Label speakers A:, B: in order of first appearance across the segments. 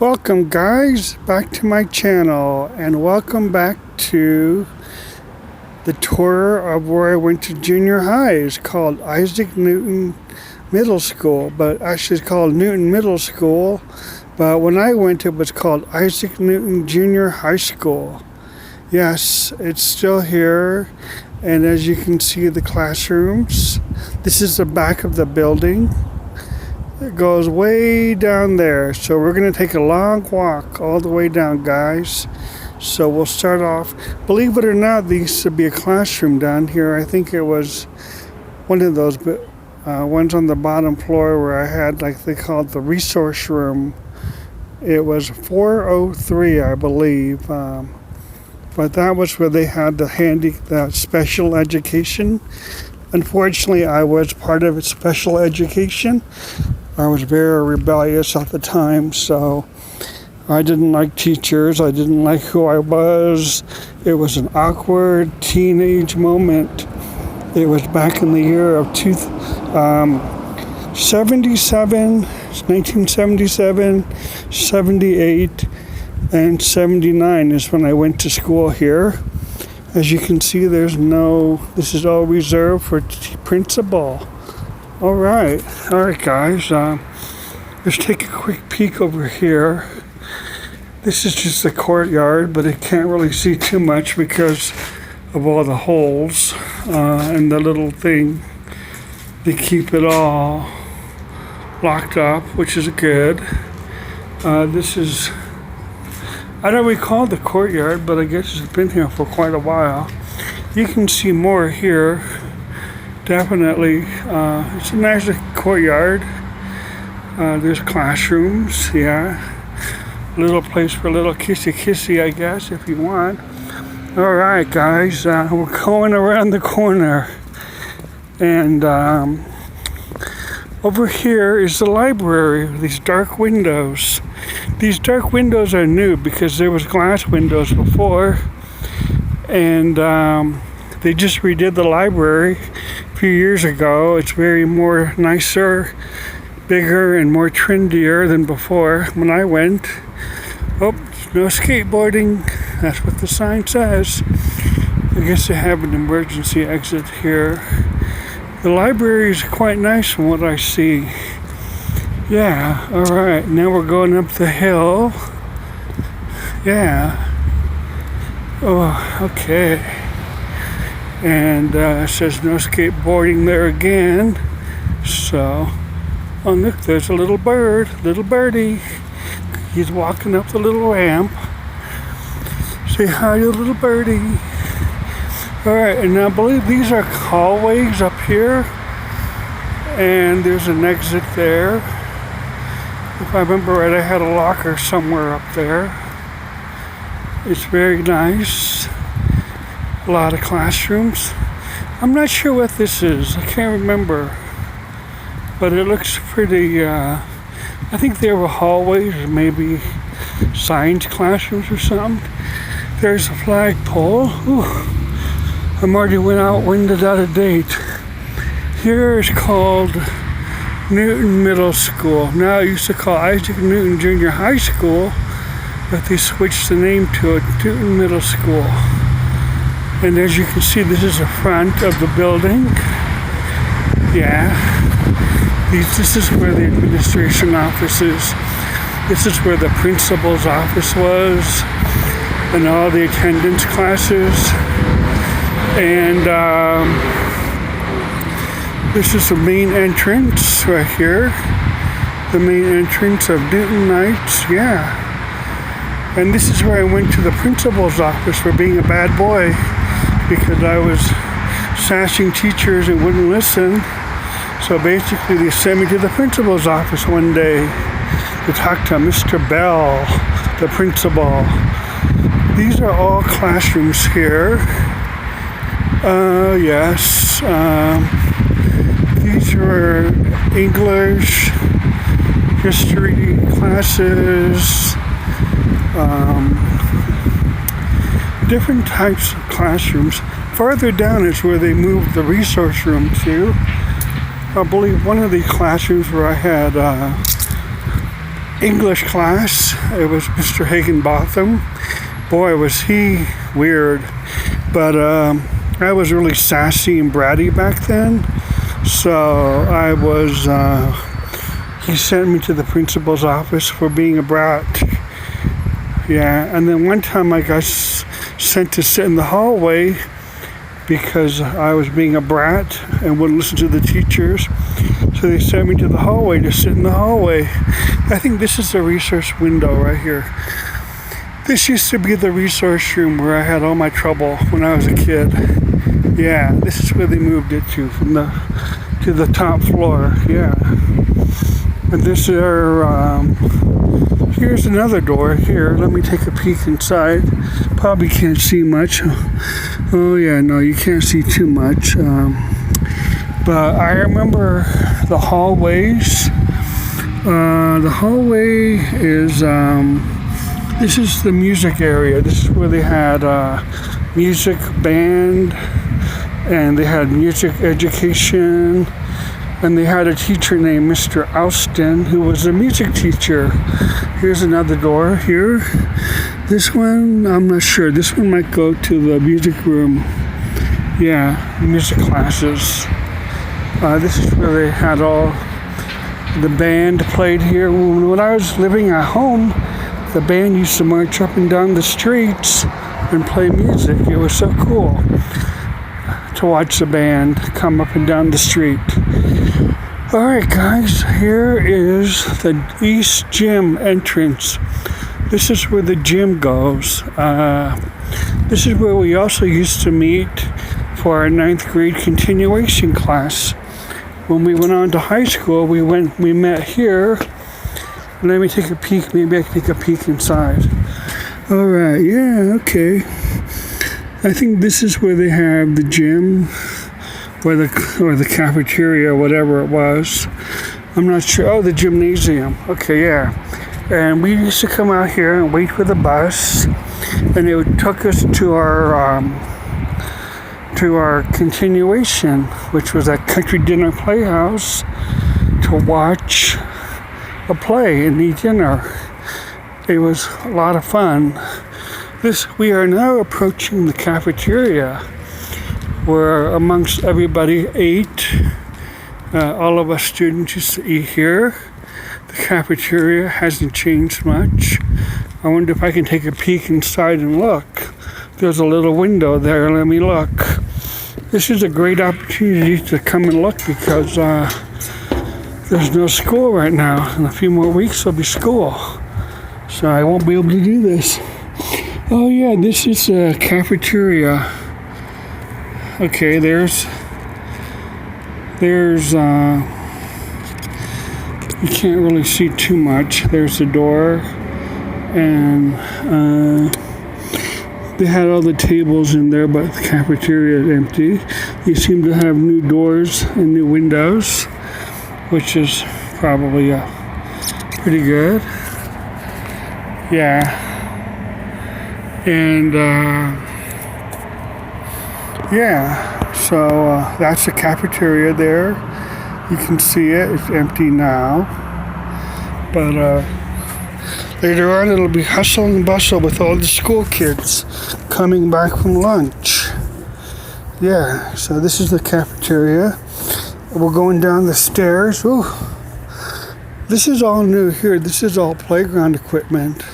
A: Welcome guys back to my channel, and welcome back to the tour of where I went to junior high. It's called Isaac Newton Middle School, but actually it's called Newton Middle School, but when I went it was called Isaac Newton Junior High School. Yes, it's still here, and as you can see the classrooms, this is the back of the building. It goes way down there, so we're going to take a long walk all the way down, guys. So we'll start off. Believe it or not, there used to be a classroom down here. I think it was one of those ones on the bottom floor where I had, like they called the resource room. It was 403, I believe. But that was where they had the special education. Unfortunately, I was part of special education. I was very rebellious at the time, so I didn't like teachers. I didn't like who I was. It was an awkward teenage moment. It was back in the year of 1977, 78, and 79 is when I went to school here. As you can see, this is all reserved for principal. All right, guys. Let's take a quick peek over here. This is just the courtyard, but it can't really see too much because of all the holes and the little thing. They keep it all locked up, which is good. This is, I don't recall the courtyard, but I guess it's been here for quite a while. You can see more here. Definitely, it's a nice courtyard. There's classrooms, yeah. A little place for a little kissy, I guess, if you want. All right, guys, we're going around the corner. And over here is the library, these dark windows. These dark windows are new because there was glass windows before. And they just redid the library a few years ago. It's very more nicer, bigger, and more trendier than before when I went. Oh, no skateboarding. That's what the sign says. I guess they have an emergency exit here. The library is quite nice from what I see. Yeah, all right. Now we're going up the hill. Yeah. Oh, okay. And it says no skateboarding there again. So, oh look, there's a little birdie. He's walking up the little ramp. Say hi to little birdie. All right, and I believe these are hallways up here. And there's an exit there. If I remember right, I had a locker somewhere up there. It's very nice. A lot of classrooms. I'm not sure what this is. I can't remember. But it looks pretty, I think they were hallways or maybe science classrooms or something. There's a flagpole. Ooh, I'm already winded out of date. Here is called Newton Middle School. Now it used to call Isaac Newton Junior High School, but they switched the name to it, Newton Middle School. And as you can see, this is the front of the building. Yeah. This is where the administration office is. This is where the principal's office was, and all the attendance classes. And this is the main entrance right here. The main entrance of Newton Heights, yeah. And this is where I went to the principal's office for being a bad boy, because I was sashing teachers and wouldn't listen. So basically they sent me to the principal's office one day to talk to Mr. Bell, the principal. These are all classrooms here. Yes. These were English, history classes, different types of classrooms. Farther down is where they moved the resource room to. I believe one of the classrooms where I had English class. It was Mr. Higginbotham. Boy, was he weird. But I was really sassy and bratty back then. So I was, he sent me to the principal's office for being a brat. Yeah, and then one time I got sent to sit in the hallway because I was being a brat and wouldn't listen to the teachers. So they sent me to the hallway to sit in the hallway. I think this is the resource window right here. This used to be the resource room where I had all my trouble when I was a kid. Yeah, this is where they moved it to the top floor. Yeah. And this here's another door here. Let me take a peek inside. Probably can't see much. Oh yeah, no, you can't see too much. But I remember the hallways. The hallway is, this is the music area. This is where they had music band, and they had music education, and they had a teacher named Mr. Alston who was a music teacher. Here's another door here. This one, I'm not sure. This one might go to the music room. Yeah, music classes. This is where they had all the band played here. When I was living at home, the band used to march up and down the streets and play music. It was so cool to watch the band come up and down the street. All right, guys, here is the East Gym entrance. This is where the gym goes. This is where we also used to meet for our 9th grade continuation class. When we went on to high school, we met here. Let me take a peek. Maybe I can take a peek inside. All right, yeah, okay. I think this is where they have the gym or the cafeteria, whatever it was. I'm not sure. Oh, the gymnasium. Okay, yeah. And we used to come out here and wait for the bus, and it took us to our continuation, which was at Country Dinner Playhouse, to watch a play and eat dinner. It was a lot of fun. We are now approaching the cafeteria, where amongst everybody ate. All of us students used to eat here. The cafeteria hasn't changed much. I wonder if I can take a peek inside and look. There's a little window there. Let me look. This is a great opportunity to come and look because there's no school right now. In a few more weeks there'll be school. So I won't be able to do this. Oh yeah, this is a cafeteria. Okay, there's you can't really see too much. There's the door, and they had all the tables in there, but the cafeteria is empty. They seem to have new doors and new windows, which is probably pretty good. Yeah. And yeah, so that's the cafeteria there. You can see it. It's empty now. But later on it'll be hustle and bustle with all the school kids coming back from lunch. Yeah, so this is the cafeteria. We're going down the stairs. Ooh, this is all new here. This is all playground equipment.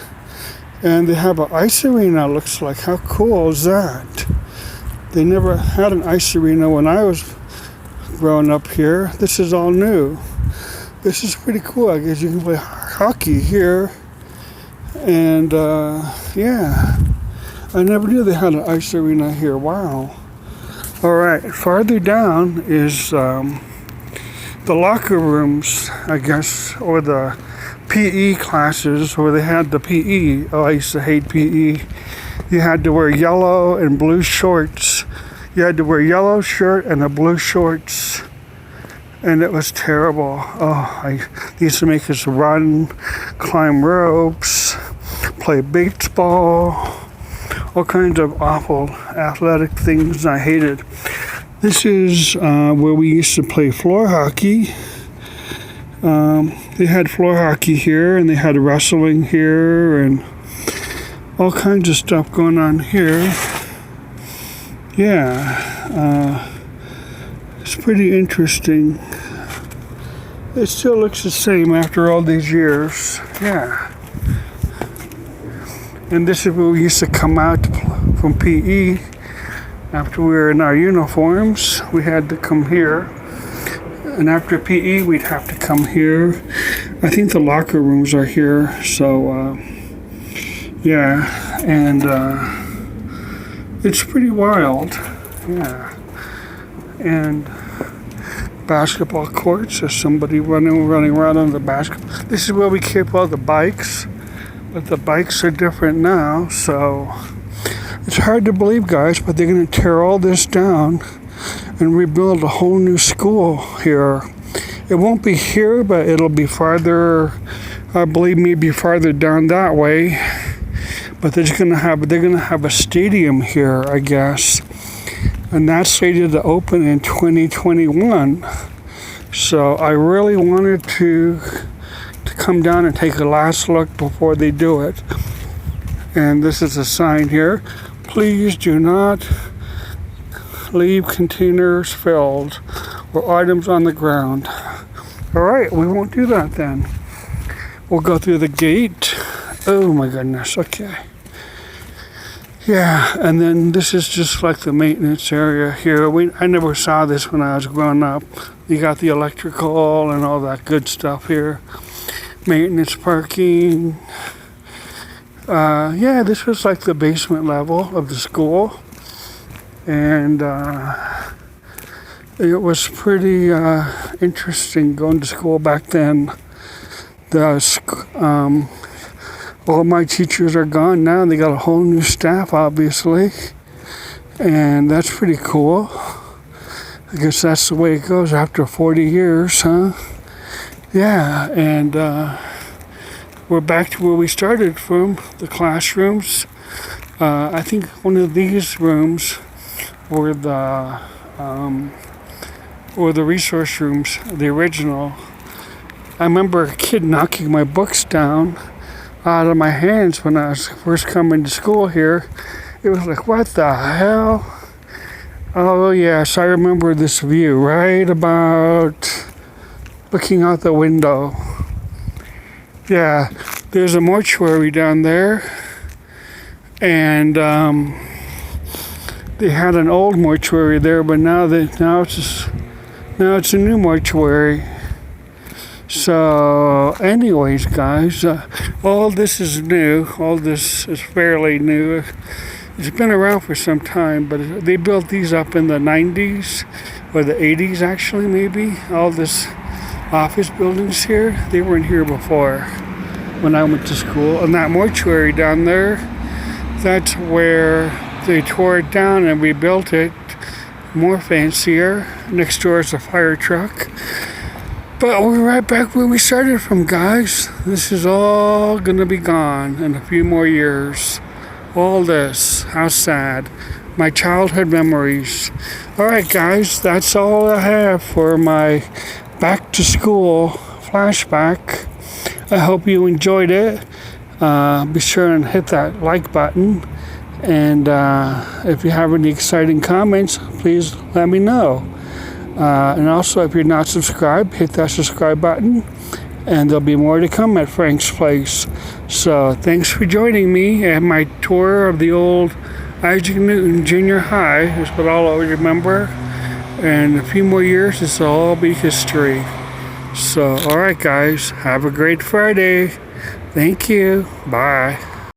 A: And they have an ice arena, looks like. How cool is that? They never had an ice arena when I was growing up here. This is all new. This is pretty cool. I guess you can play hockey here. And yeah, I never knew they had an ice arena here. Wow. All right, farther down is the locker rooms, I guess, or the PE classes where they had the PE. Oh, I used to hate PE. You had to wear yellow and blue shorts. You had to wear a yellow shirt and a blue shorts. And it was terrible. Oh, they used to make us run, climb ropes, play baseball, all kinds of awful athletic things I hated. This is where we used to play floor hockey. They had floor hockey here, and they had wrestling here, and all kinds of stuff going on here. Yeah, it's pretty interesting. It still looks the same after all these years. Yeah. And this is where we used to come out from PE. After we were in our uniforms, we had to come here. And after PE, we'd have to come here. I think the locker rooms are here. So, yeah. And it's pretty wild. Yeah. And basketball courts. There's somebody running around on the basketball. This is where we keep all the bikes. But the bikes are different now. So it's hard to believe, guys, but they're going to tear all this down and rebuild a whole new school here. It won't be here, but it'll be farther, I believe, maybe farther down that way. But they're gonna have a stadium here, I guess, and that's slated to open in 2021. So I really wanted to come down and take a last look before they do it. And this is a sign here: please do not leave containers filled or items on the ground. All right, we won't do that then. We'll go through the gate. Oh my goodness, okay. Yeah, and then this is just like the maintenance area here. I never saw this when I was growing up. You got the electrical and all that good stuff here. Maintenance parking. Yeah, this was like the basement level of the school. And it was pretty interesting going to school back then. All my teachers are gone now. They got a whole new staff, obviously. And that's pretty cool. I guess that's the way it goes after 40 years, huh? Yeah, and we're back to where we started from, the classrooms. I think one of these rooms were the resource rooms, the original. I remember a kid knocking my books down out of my hands when I was first coming to school here. It was like, what the hell? Oh yes, I remember this view right about looking out the window. Yeah, there's a mortuary down there, and they had an old mortuary there, but now it's a new mortuary. So anyways, guys, all this is new. All this is fairly new. It's been around for some time, but they built these up in the 90s or the 80s, actually, maybe. All this office buildings here, they weren't here before when I went to school. And that mortuary down there, that's where they tore it down and rebuilt it more fancier. Next door is a fire truck. But we're right back where we started from, guys. This is all gonna be gone in a few more years. All this, how sad. My childhood memories. All right, guys, that's all I have for my back to school flashback. I hope you enjoyed it. Be sure and hit that like button. And if you have any exciting comments, please let me know. And also, if you're not subscribed, hit that subscribe button, and there'll be more to come at Frank's Place. So thanks for joining me at my tour of the old Isaac Newton Junior High. Is what I'll always remember. And a few more years, this will all be history. So, all right, guys, have a great Friday. Thank you. Bye.